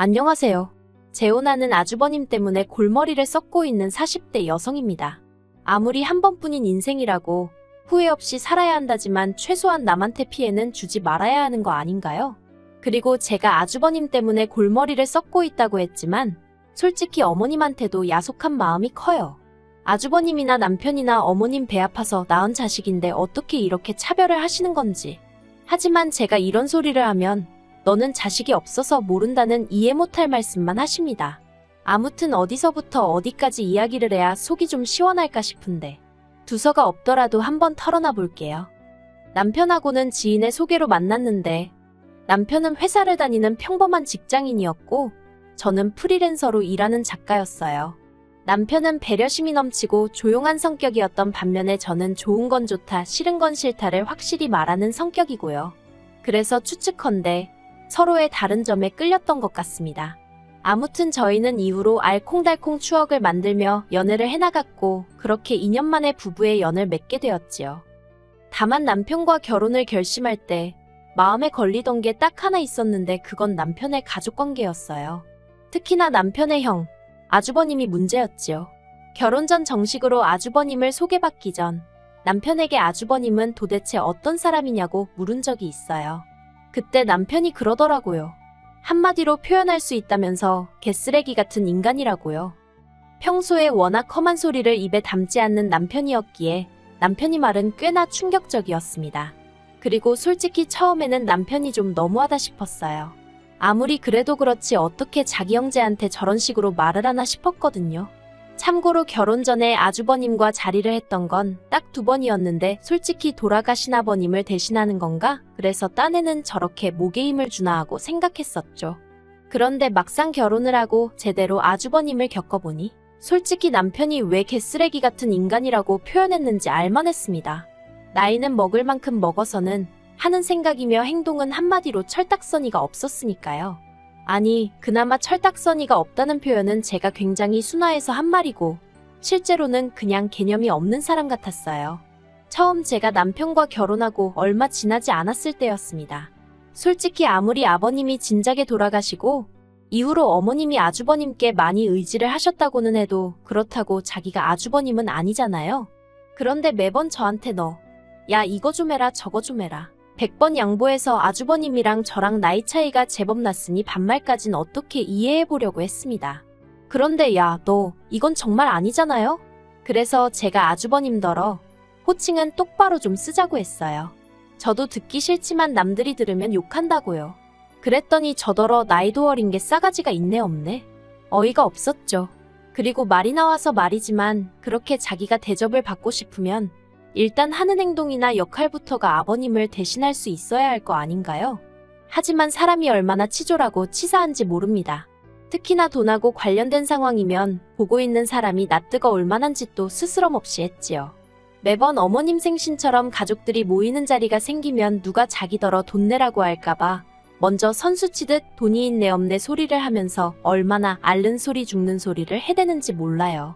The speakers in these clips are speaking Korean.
안녕하세요. 재혼하는 아주버님 때문에 골머리를 썩고 있는 40대 여성입니다. 아무리 한 번뿐인 인생이라고 후회 없이 살아야 한다지만 최소한 남한테 피해는 주지 말아야 하는 거 아닌가요? 그리고 제가 아주버님 때문에 골머리를 썩고 있다고 했지만 솔직히 어머님한테도 야속한 마음이 커요. 아주버님이나 남편이나 어머님 배 아파서 낳은 자식인데 어떻게 이렇게 차별을 하시는 건지. 하지만 제가 이런 소리를 하면 너는 자식이 없어서 모른다는 이해 못할 말씀만 하십니다. 아무튼 어디서부터 어디까지 이야기를 해야 속이 좀 시원할까 싶은데 두서가 없더라도 한번 털어놔 볼게요. 남편하고는 지인의 소개로 만났는데 남편은 회사를 다니는 평범한 직장인이었고 저는 프리랜서로 일하는 작가였어요. 남편은 배려심이 넘치고 조용한 성격이었던 반면에 저는 좋은 건 좋다, 싫은 건 싫다를 확실히 말하는 성격이고요. 그래서 추측컨대 서로의 다른 점에 끌렸던 것 같습니다. 아무튼 저희는 이후로 알콩달콩 추억을 만들며 연애를 해나갔고 그렇게 2년 만에 부부의 연을 맺게 되었지요. 다만 남편과 결혼을 결심할 때 마음에 걸리던 게 딱 하나 있었는데 그건 남편의 가족관계였어요. 특히나 남편의 형, 아주버님이 문제였지요. 결혼 전 정식으로 아주버님을 소개받기 전 남편에게 아주버님은 도대체 어떤 사람이냐고 물은 적이 있어요. 그때 남편이 그러더라고요. 한마디로 표현할 수 있다면서 개쓰레기 같은 인간이라고요. 평소에 워낙 험한 소리를 입에 담지 않는 남편이었기에 남편이 말은 꽤나 충격적이었습니다. 그리고 솔직히 처음에는 남편이 좀 너무하다 싶었어요. 아무리 그래도 그렇지 어떻게 자기 형제한테 저런 식으로 말을 하나 싶었거든요. 참고로 결혼 전에 아주버님과 자리를 했던 건 딱 2번이었는데 솔직히 돌아가신 아버님을 대신하는 건가? 그래서 딴에는 저렇게 목에 힘을 주나 하고 생각했었죠. 그런데 막상 결혼을 하고 제대로 아주버님을 겪어보니 솔직히 남편이 왜 개쓰레기 같은 인간이라고 표현했는지 알만했습니다. 나이는 먹을 만큼 먹어서는 하는 생각이며 행동은 한마디로 철딱서니가 없었으니까요. 아니, 그나마 철딱서니가 없다는 표현은 제가 굉장히 순화해서 한 말이고 실제로는 그냥 개념이 없는 사람 같았어요. 처음 제가 남편과 결혼하고 얼마 지나지 않았을 때였습니다. 솔직히 아무리 아버님이 진작에 돌아가시고 이후로 어머님이 아주버님께 많이 의지를 하셨다고는 해도 그렇다고 자기가 아주버님은 아니잖아요. 그런데 매번 저한테 야 이거 좀 해라 저거 좀 해라 100번 양보해서 아주버님이랑 저랑 나이 차이가 제법 났으니 반말까진 어떻게 이해해보려고 했습니다. 그런데 야, 너 이건 정말 아니잖아요? 그래서 제가 아주버님더러 호칭은 똑바로 좀 쓰자고 했어요. 저도 듣기 싫지만 남들이 들으면 욕한다고요. 그랬더니 저더러 나이도 어린 게 싸가지가 있네 없네. 어이가 없었죠. 그리고 말이 나와서 말이지만 그렇게 자기가 대접을 받고 싶으면 일단 하는 행동이나 역할부터가 아버님을 대신할 수 있어야 할 거 아닌가요? 하지만 사람이 얼마나 치졸하고 치사한지 모릅니다. 특히나 돈하고 관련된 상황이면 보고 있는 사람이 낯뜨거울 만한 짓도 스스럼 없이 했지요. 매번 어머님 생신처럼 가족들이 모이는 자리가 생기면 누가 자기더러 돈 내라고 할까봐 먼저 선수치듯 돈이 있네 없네 소리를 하면서 얼마나 앓는 소리 죽는 소리를 해대는지 몰라요.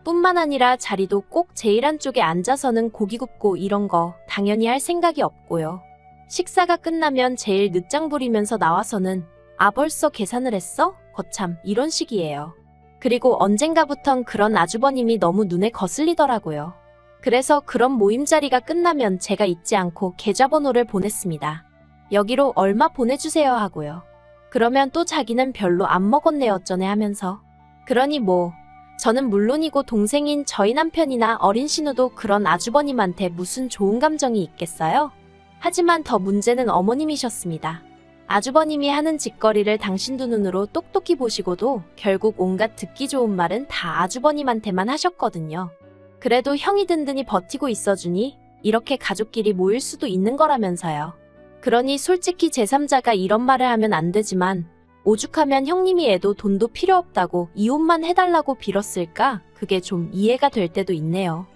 뿐만 아니라 자리도 꼭 제일 안쪽에 앉아서는 고기 굽고 이런 거 당연히 할 생각이 없고요. 식사가 끝나면 제일 늦장 부리면서 나와서는 아 벌써 계산을 했어? 거참 이런 식이에요. 그리고 언젠가부턴 그런 아주버님이 너무 눈에 거슬리더라고요. 그래서 그런 모임 자리가 끝나면 제가 잊지 않고 계좌번호를 보냈습니다. 여기로 얼마 보내주세요 하고요. 그러면 또 자기는 별로 안 먹었네 어쩌네 하면서 그러니 뭐 저는 물론이고 동생인 저희 남편이나 어린 신우도 그런 아주버님한테 무슨 좋은 감정이 있겠어요? 하지만 더 문제는 어머님이셨습니다. 아주버님이 하는 짓거리를 당신 두 눈으로 똑똑히 보시고도 결국 온갖 듣기 좋은 말은 다 아주버님한테만 하셨거든요. 그래도 형이 든든히 버티고 있어주니 이렇게 가족끼리 모일 수도 있는 거라면서요. 그러니 솔직히 제3자가 이런 말을 하면 안 되지만 오죽하면 형님이 애도 돈도 필요 없다고 이혼만 해달라고 빌었을까? 그게 좀 이해가 될 때도 있네요.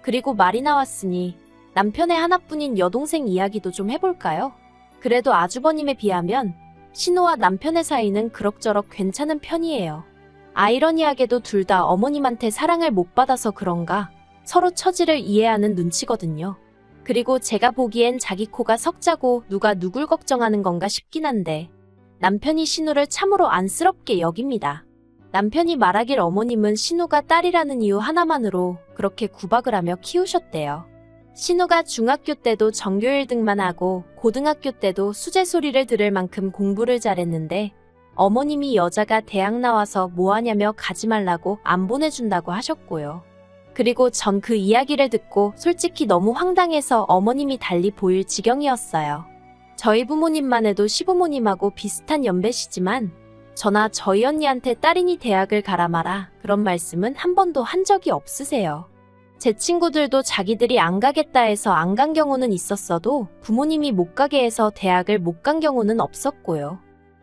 그리고 말이 나왔으니 남편의 하나뿐인 여동생 이야기도 좀 해볼까요? 그래도 아주버님에 비하면 신우와 남편의 사이는 그럭저럭 괜찮은 편이에요. 아이러니하게도 둘 다 어머님한테 사랑을 못 받아서 그런가 서로 처지를 이해하는 눈치거든요. 그리고 제가 보기엔 자기 코가 석자고 누가 누굴 걱정하는 건가 싶긴 한데 남편이 신우를 참으로 안쓰럽게 여깁니다. 남편이 말하길 어머님은 신우가 딸이라는 이유 하나만으로 그렇게 구박을 하며 키우셨대요. 신우가 중학교 때도 전교 1등만 하고 고등학교 때도 수제 소리를 들을 만큼 공부를 잘했는데 어머님이 여자가 대학 나와서 뭐하냐며 가지 말라고 안 보내준다고 하셨고요. 그리고 전 그 이야기를 듣고 솔직히 너무 황당해서 어머님이 달리 보일 지경이었어요. 저희 부모님만 해도 시부모님하고 비슷한 연배시지만 저나 저희 언니한테 딸이니 대학을 가라 마라 그런 말씀은 한 번도 한 적이 없으세요. 제 친구들도 자기들이 안 가겠다 해서 안 간 경우는 있었어도 부모님이 못 가게 해서 대학을 못 간 경우는 없었고요.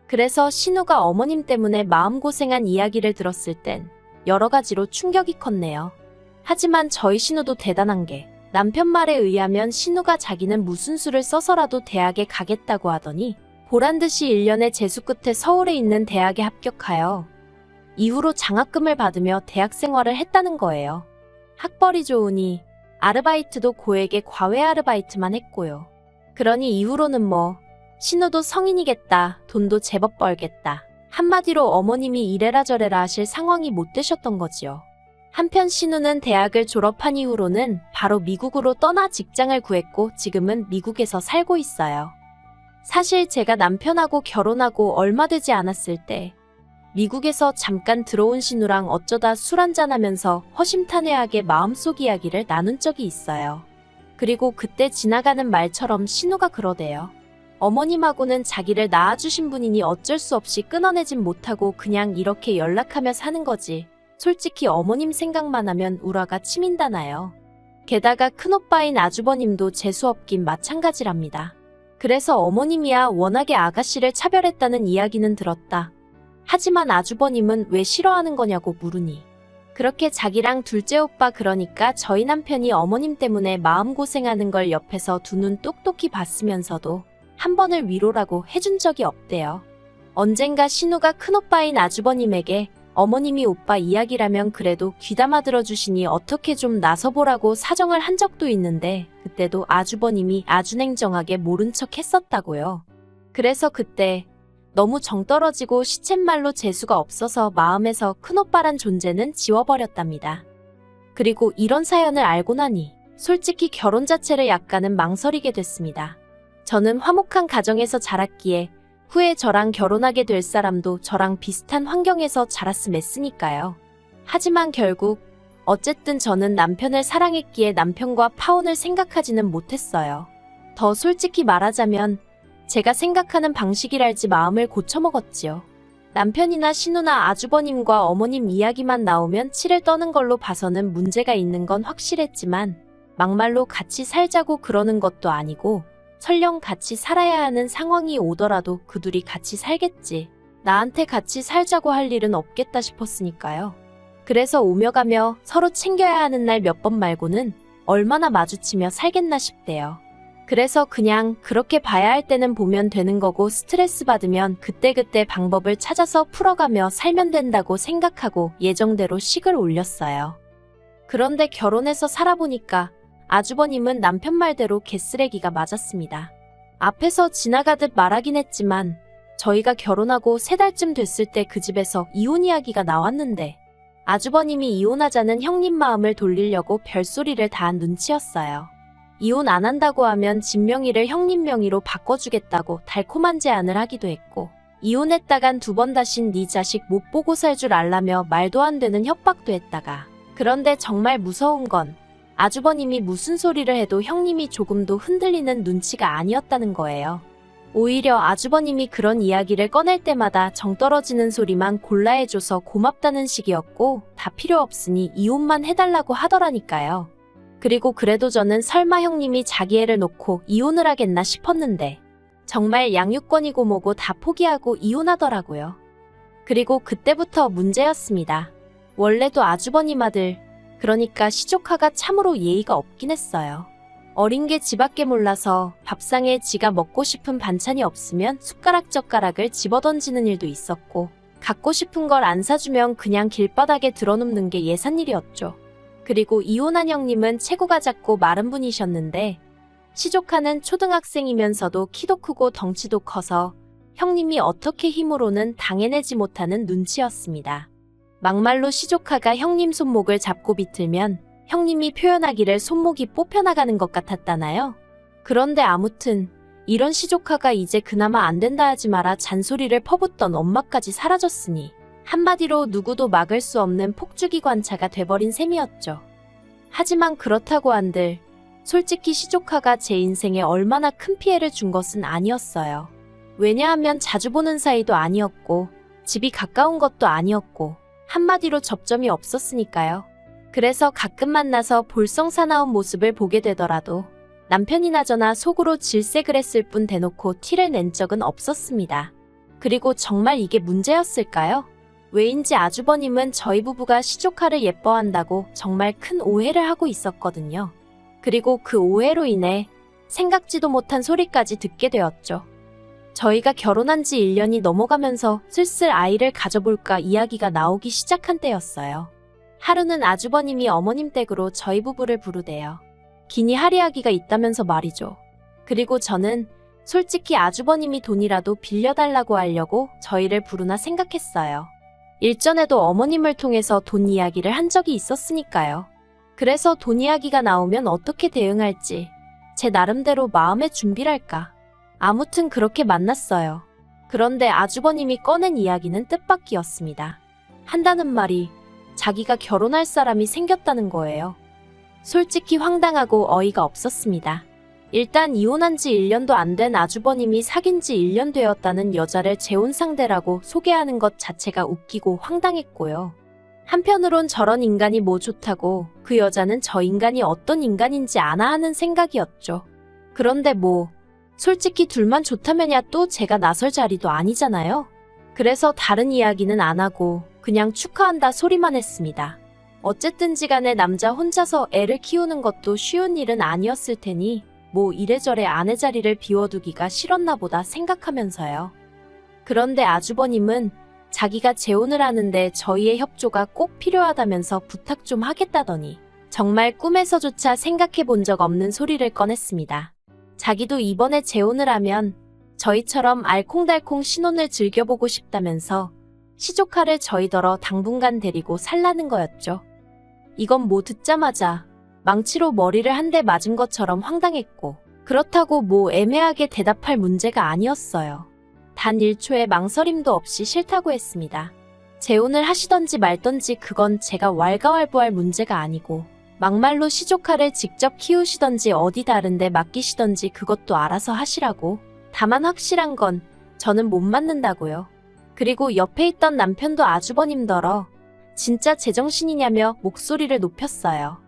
그래서 신우가 어머님 때문에 마음고생한 이야기를 들었을 땐 여러 가지로 충격이 컸네요. 하지만 저희 신우도 대단한 게 남편 말에 의하면 신우가 자기는 무슨 수를 써서라도 대학에 가겠다고 하더니 보란듯이 1년의 재수 끝에 서울에 있는 대학에 합격하여 이후로 장학금을 받으며 대학 생활을 했다는 거예요. 학벌이 좋으니 아르바이트도 고액의 과외 아르바이트만 했고요. 그러니 이후로는 뭐 신우도 성인이겠다, 돈도 제법 벌겠다. 한마디로 어머님이 이래라 저래라 하실 상황이 못 되셨던 거지요. 한편 신우는 대학을 졸업한 이후로는 바로 미국으로 떠나 직장을 구했고 지금은 미국에서 살고 있어요. 사실 제가 남편하고 결혼하고 얼마 되지 않았을 때 미국에서 잠깐 들어온 신우랑 어쩌다 술 한잔하면서 허심탄회하게 마음속 이야기를 나눈 적이 있어요. 그리고 그때 지나가는 말처럼 신우가 그러대요. 어머님하고는 자기를 낳아주신 분이니 어쩔 수 없이 끊어내진 못하고 그냥 이렇게 연락하며 사는 거지. 솔직히 어머님 생각만 하면 울화가 치민다나요. 게다가 큰오빠인 아주버님도 재수없긴 마찬가지랍니다. 그래서 어머님이야 워낙에 아가씨를 차별했다는 이야기는 들었다. 하지만 아주버님은 왜 싫어하는 거냐고 물으니 그렇게 자기랑 둘째 오빠 그러니까 저희 남편이 어머님 때문에 마음고생하는 걸 옆에서 두 눈 똑똑히 봤으면서도 한 번을 위로라고 해준 적이 없대요. 언젠가 신우가 큰오빠인 아주버님에게 어머님이 오빠 이야기라면 그래도 귀담아 들어주시니 어떻게 좀 나서보라고 사정을 한 적도 있는데 그때도 아주버님이 아주 냉정하게 모른 척 했었다고요. 그래서 그때 너무 정떨어지고 시쳇말로 재수가 없어서 마음에서 큰오빠란 존재는 지워버렸답니다. 그리고 이런 사연을 알고 나니 솔직히 결혼 자체를 약간은 망설이게 됐습니다. 저는 화목한 가정에서 자랐기에 후에 저랑 결혼하게 될 사람도 저랑 비슷한 환경에서 자랐음 했으니까요. 하지만 결국 어쨌든 저는 남편을 사랑했기에 남편과 파혼을 생각하지는 못했어요. 더 솔직히 말하자면 제가 생각하는 방식이랄지 마음을 고쳐먹었지요. 남편이나 신우나 아주버님과 어머님 이야기만 나오면 치를 떠는 걸로 봐서는 문제가 있는 건 확실했지만 막말로 같이 살자고 그러는 것도 아니고 설령 같이 살아야 하는 상황이 오더라도 그 둘이 같이 살겠지. 나한테 같이 살자고 할 일은 없겠다 싶었으니까요. 그래서 오며 가며 서로 챙겨야 하는 날 몇 번 말고는 얼마나 마주치며 살겠나 싶대요. 그래서 그냥 그렇게 봐야 할 때는 보면 되는 거고 스트레스 받으면 그때그때 방법을 찾아서 풀어가며 살면 된다고 생각하고 예정대로 식을 올렸어요. 그런데 결혼해서 살아보니까 아주버님은 남편 말대로 개쓰레기가 맞았습니다. 앞에서 지나가듯 말하긴 했지만 저희가 결혼하고 3달쯤 됐을 때 그 집에서 이혼 이야기가 나왔는데 아주버님이 이혼하자는 형님 마음을 돌리려고 별소리를 다 한 눈치였어요. 이혼 안 한다고 하면 집 명의를 형님 명의로 바꿔주겠다고 달콤한 제안을 하기도 했고 이혼했다간 2번 다신 네 자식 못 보고 살 줄 알라며 말도 안 되는 협박도 했다가 그런데 정말 무서운 건 아주버님이 무슨 소리를 해도 형님이 조금도 흔들리는 눈치가 아니었다는 거예요. 오히려 아주버님이 그런 이야기를 꺼낼 때마다 정 떨어지는 소리만 골라 해줘서 고맙다는 식이었고 다 필요 없으니 이혼만 해달라고 하더라니까요. 그리고 그래도 저는 설마 형님이 자기 애를 놓고 이혼을 하겠나 싶었는데 정말 양육권이고 뭐고 다 포기하고 이혼하더라고요. 그리고 그때부터 문제였습니다. 원래도 아주버님 아들, 그러니까 시조카가 참으로 예의가 없긴 했어요. 어린 게 지밖에 몰라서 밥상에 지가 먹고 싶은 반찬이 없으면 숟가락 젓가락을 집어던지는 일도 있었고 갖고 싶은 걸 안 사주면 그냥 길바닥에 들어눕는 게 예산일이었죠. 그리고 이혼한 형님은 체구가 작고 마른 분이셨는데 시조카는 초등학생이면서도 키도 크고 덩치도 커서 형님이 어떻게 힘으로는 당해내지 못하는 눈치였습니다. 막말로 시조카가 형님 손목을 잡고 비틀면 형님이 표현하기를 손목이 뽑혀나가는 것 같았다나요? 그런데 아무튼 이런 시조카가 이제 그나마 안 된다 하지 마라 잔소리를 퍼붓던 엄마까지 사라졌으니 한마디로 누구도 막을 수 없는 폭주기관차가 돼버린 셈이었죠. 하지만 그렇다고 한들 솔직히 시조카가 제 인생에 얼마나 큰 피해를 준 것은 아니었어요. 왜냐하면 자주 보는 사이도 아니었고 집이 가까운 것도 아니었고 한마디로 접점이 없었으니까요. 그래서 가끔 만나서 볼썽사나운 모습을 보게 되더라도 남편이나 저나 속으로 질색을 했을 뿐 대놓고 티를 낸 적은 없었습니다. 그리고 정말 이게 문제였을까요? 왜인지 아주버님은 저희 부부가 시조카를 예뻐한다고 정말 큰 오해를 하고 있었거든요. 그리고 그 오해로 인해 생각지도 못한 소리까지 듣게 되었죠. 저희가 결혼한 지 1년이 넘어가면서 슬슬 아이를 가져볼까 이야기가 나오기 시작한 때였어요. 하루는 아주버님이 어머님 댁으로 저희 부부를 부르대요. 기니 할이야기가 있다면서 말이죠. 그리고 저는 솔직히 아주버님이 돈이라도 빌려달라고 하려고 저희를 부르나 생각했어요. 일전에도 어머님을 통해서 돈 이야기를 한 적이 있었으니까요. 그래서 돈 이야기가 나오면 어떻게 대응할지 제 나름대로 마음의 준비랄까. 아무튼 그렇게 만났어요. 그런데 아주버님이 꺼낸 이야기는 뜻밖이었습니다. 한다는 말이 자기가 결혼할 사람이 생겼다는 거예요. 솔직히 황당하고 어이가 없었습니다. 일단 이혼한 지 1년도 안 된 아주버님이 사귄 지 1년 되었다는 여자를 재혼 상대라고 소개하는 것 자체가 웃기고 황당했고요. 한편으론 저런 인간이 뭐 좋다고 그 여자는 저 인간이 어떤 인간인지 아나 하는 생각이었죠. 그런데 뭐 솔직히 둘만 좋다면야 또 제가 나설 자리도 아니잖아요. 그래서 다른 이야기는 안 하고 그냥 축하한다 소리만 했습니다. 어쨌든지 간에 남자 혼자서 애를 키우는 것도 쉬운 일은 아니었을 테니 뭐 이래저래 아내 자리를 비워두기가 싫었나 보다 생각하면서요. 그런데 아주버님은 자기가 재혼을 하는데 저희의 협조가 꼭 필요하다면서 부탁 좀 하겠다더니 정말 꿈에서조차 생각해 본 적 없는 소리를 꺼냈습니다. 자기도 이번에 재혼을 하면 저희처럼 알콩달콩 신혼을 즐겨보고 싶다면서 시조카를 저희더러 당분간 데리고 살라는 거였죠. 이건 뭐 듣자마자 망치로 머리를 한 대 맞은 것처럼 황당했고 그렇다고 뭐 애매하게 대답할 문제가 아니었어요. 단 1초의 망설임도 없이 싫다고 했습니다. 재혼을 하시던지 말던지 그건 제가 왈가왈부할 문제가 아니고 막말로 시조카를 직접 키우시던지 어디 다른데 맡기시던지 그것도 알아서 하시라고. 다만 확실한 건 저는 못 맡는다고요. 그리고 옆에 있던 남편도 아주버님더러 진짜 제정신이냐며 목소리를 높였어요.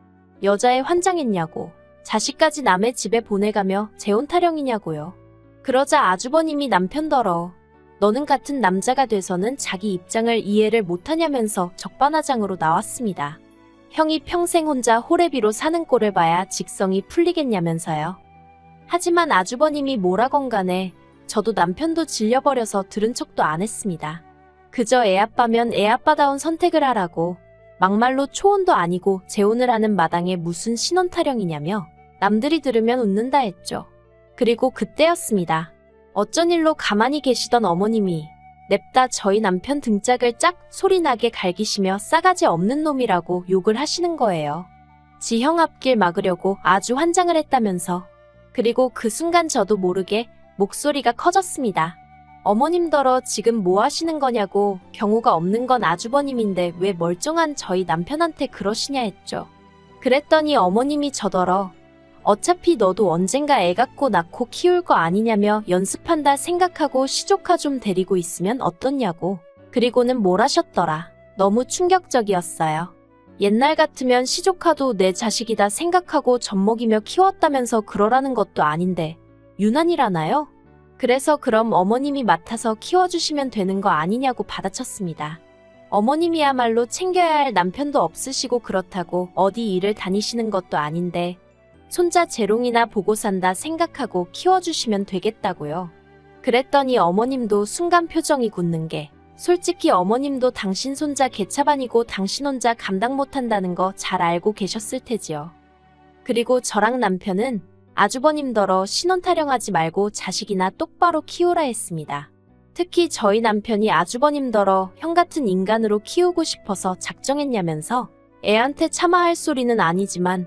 여자애 환장했냐고. 자식까지 남의 집에 보내가며 재혼 타령이냐고요. 그러자 아주버님이 남편더러 너는 같은 남자가 돼서는 자기 입장을 이해를 못하냐면서 적반하장으로 나왔습니다. 형이 평생 혼자 호래비로 사는 꼴을 봐야 직성이 풀리겠냐면서요. 하지만 아주버님이 뭐라건 간에 저도 남편도 질려버려서 들은 척도 안 했습니다. 그저 애아빠면 애아빠다운 선택을 하라고 막말로 초혼도 아니고 재혼을 하는 마당에 무슨 신혼 타령이냐며 남들이 들으면 웃는다 했죠. 그리고 그때였습니다. 어쩐 일로 가만히 계시던 어머님이 냅다 저희 남편 등짝을 짝 소리나게 갈기시며 싸가지 없는 놈이라고 욕을 하시는 거예요. 지 형 앞길 막으려고 아주 환장을 했다면서. 그리고 그 순간 저도 모르게 목소리가 커졌습니다. 어머님더러 지금 뭐 하시는 거냐고. 경우가 없는 건 아주버님인데 왜 멀쩡한 저희 남편한테 그러시냐 했죠. 그랬더니 어머님이 저더러 어차피 너도 언젠가 애 갖고 낳고 키울 거 아니냐며 연습한다 생각하고 시조카 좀 데리고 있으면 어떻냐고. 그리고는 뭘 하셨더라. 너무 충격적이었어요. 옛날 같으면 시조카도 내 자식이다 생각하고 젖먹이며 키웠다면서 그러라는 것도 아닌데 유난이라나요? 그래서 그럼 어머님이 맡아서 키워주시면 되는 거 아니냐고 받아쳤습니다. 어머님이야말로 챙겨야 할 남편도 없으시고 그렇다고 어디 일을 다니시는 것도 아닌데 손자 재롱이나 보고 산다 생각하고 키워주시면 되겠다고요. 그랬더니 어머님도 순간 표정이 굳는 게 솔직히 어머님도 당신 손자 개차반이고 당신 혼자 감당 못한다는 거 잘 알고 계셨을 테지요. 그리고 저랑 남편은 아주버님더러 신혼 타령하지 말고 자식이나 똑바로 키우라 했습니다. 특히 저희 남편이 아주버님더러 형 같은 인간으로 키우고 싶어서 작정했냐면서 애한테 차마 할 소리는 아니지만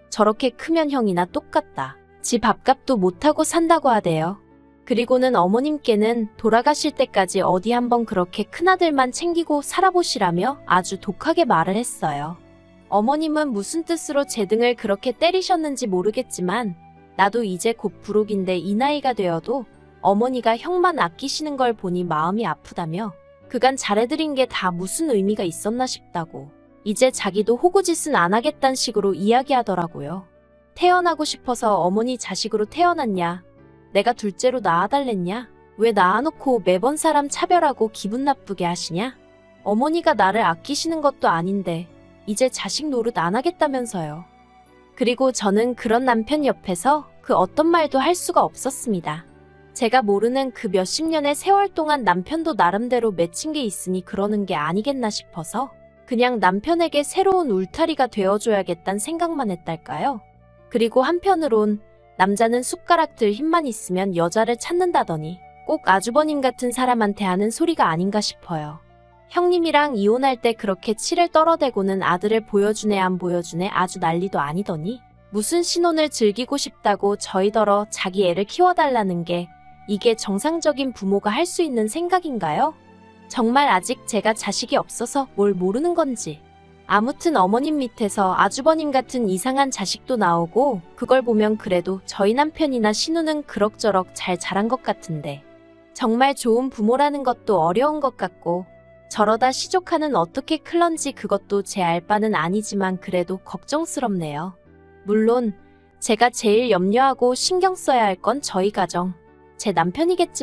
저렇게 크면 형이나 똑같다. 지 밥값도 못하고 산다고 하대요. 그리고는 어머님께는 돌아가실 때까지 어디 한번 그렇게 큰아들만 챙기고 살아보시라며 아주 독하게 말을 했어요. 어머님은 무슨 뜻으로 제 등을 그렇게 때리셨는지 모르겠지만 나도 이제 곧 부록인데 이 나이가 되어도 어머니가 형만 아끼시는 걸 보니 마음이 아프다며 그간 잘해드린 게 다 무슨 의미가 있었나 싶다고 이제 자기도 호구짓은 안 하겠다는 식으로 이야기하더라고요. 태어나고 싶어서 어머니 자식으로 태어났냐? 내가 둘째로 낳아달랬냐? 왜 낳아놓고 매번 사람 차별하고 기분 나쁘게 하시냐? 어머니가 나를 아끼시는 것도 아닌데 이제 자식 노릇 안 하겠다면서요. 그리고 저는 그런 남편 옆에서 그 어떤 말도 할 수가 없었습니다. 제가 모르는 그 몇십 년의 세월 동안 남편도 나름대로 맺힌 게 있으니 그러는 게 아니겠나 싶어서 그냥 남편에게 새로운 울타리가 되어줘야겠다는 생각만 했달까요? 그리고 한편으론 남자는 숟가락 들 힘만 있으면 여자를 찾는다더니 꼭 아주버님 같은 사람한테 하는 소리가 아닌가 싶어요. 형님이랑 이혼할 때 그렇게 치를 떨어대고는 아들을 보여주네 안 보여주네 아주 난리도 아니더니 무슨 신혼을 즐기고 싶다고 저희더러 자기 애를 키워달라는 게 이게 정상적인 부모가 할 수 있는 생각인가요? 정말 아직 제가 자식이 없어서 뭘 모르는 건지. 아무튼 어머님 밑에서 아주버님 같은 이상한 자식도 나오고 그걸 보면 그래도 저희 남편이나 신우는 그럭저럭 잘 자란 것 같은데 정말 좋은 부모라는 것도 어려운 것 같고 저러다 시조카는 어떻게 클런지 그것도 제 알 바는 아니지만 그래도 걱정스럽네요. 물론 제가 제일 염려하고 신경 써야 할 건 저희 가정, 제 남편이겠지만